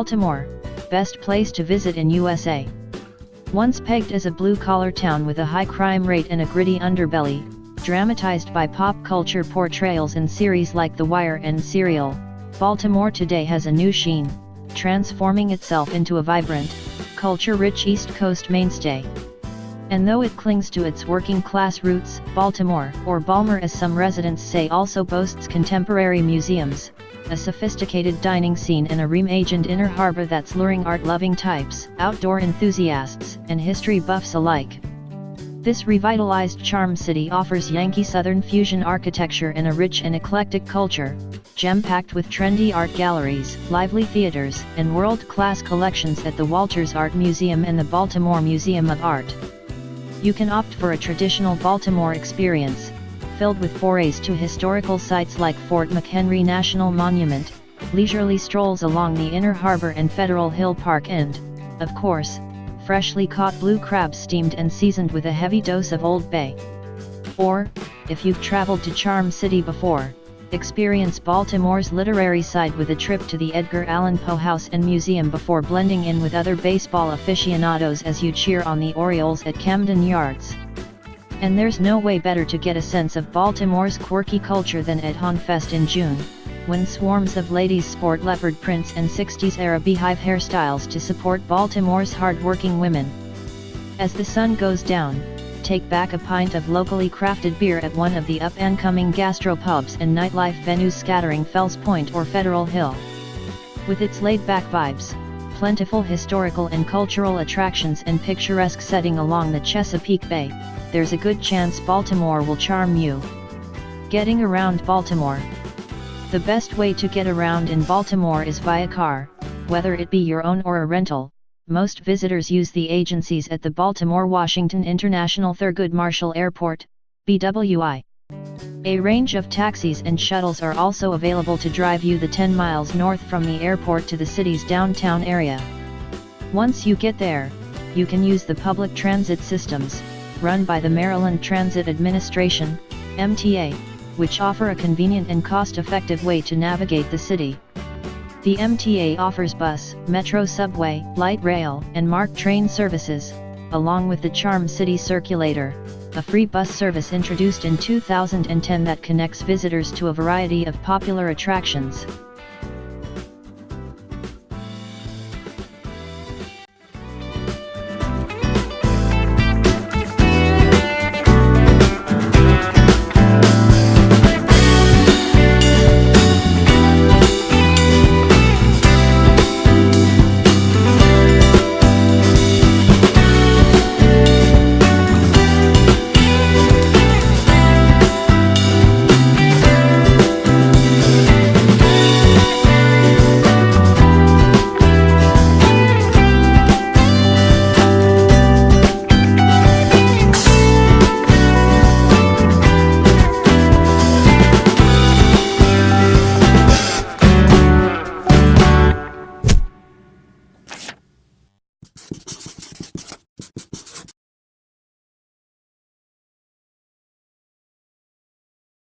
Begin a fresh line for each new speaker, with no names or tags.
Baltimore, best place to visit in USA. Once pegged as a blue-collar town with a high crime rate and a gritty underbelly, dramatized by pop culture portrayals in series like The Wire and Serial, Baltimore today has a new sheen, transforming itself into a vibrant, culture-rich East Coast mainstay. And though it clings to its working-class roots, Baltimore, or Balmer as some residents say, also boasts contemporary museums, a sophisticated dining scene and a reimagined inner harbor that's luring art-loving types, outdoor enthusiasts, and history buffs alike. This revitalized charm city offers Yankee Southern fusion architecture and a rich and eclectic culture, gem-packed with trendy art galleries, lively theaters, and world-class collections at the Walters Art Museum and the Baltimore Museum of Art. You can opt for a traditional Baltimore experience, filled with forays to historical sites like Fort McHenry National Monument, leisurely strolls along the Inner Harbor and Federal Hill Park, and, of course, freshly caught blue crabs steamed and seasoned with a heavy dose of Old Bay. Or, if you've traveled to Charm City before, experience Baltimore's literary side with a trip to the Edgar Allan Poe House and Museum before blending in with other baseball aficionados as you cheer on the Orioles at Hampden Yards. And there's no way better to get a sense of Baltimore's quirky culture than at HonFest in June, when swarms of ladies sport leopard prints and 60s-era Beehive hairstyles to support Baltimore's hard-working women. As the sun goes down, take back a pint of locally crafted beer at one of the up-and-coming gastropubs and nightlife venues scattering Fells Point or Federal Hill. With its laid-back vibes, plentiful historical and cultural attractions and picturesque setting along the Chesapeake Bay, there's a good chance Baltimore will charm you. Getting around Baltimore. The best way to get around in Baltimore is via car, whether it be your own or a rental. Most visitors use the agencies at the Baltimore-Washington International Thurgood Marshall Airport, BWI. A range of taxis and shuttles are also available to drive you the 10 miles north from the airport to the city's downtown area. Once you get there, you can use the public transit systems, run by the Maryland Transit Administration, MTA, which offer a convenient and cost-effective way to navigate the city. The MTA offers bus, metro subway, light rail, and MARC train services, along with the Charm City Circulator, a free bus service introduced in 2010 that connects visitors to a variety of popular attractions.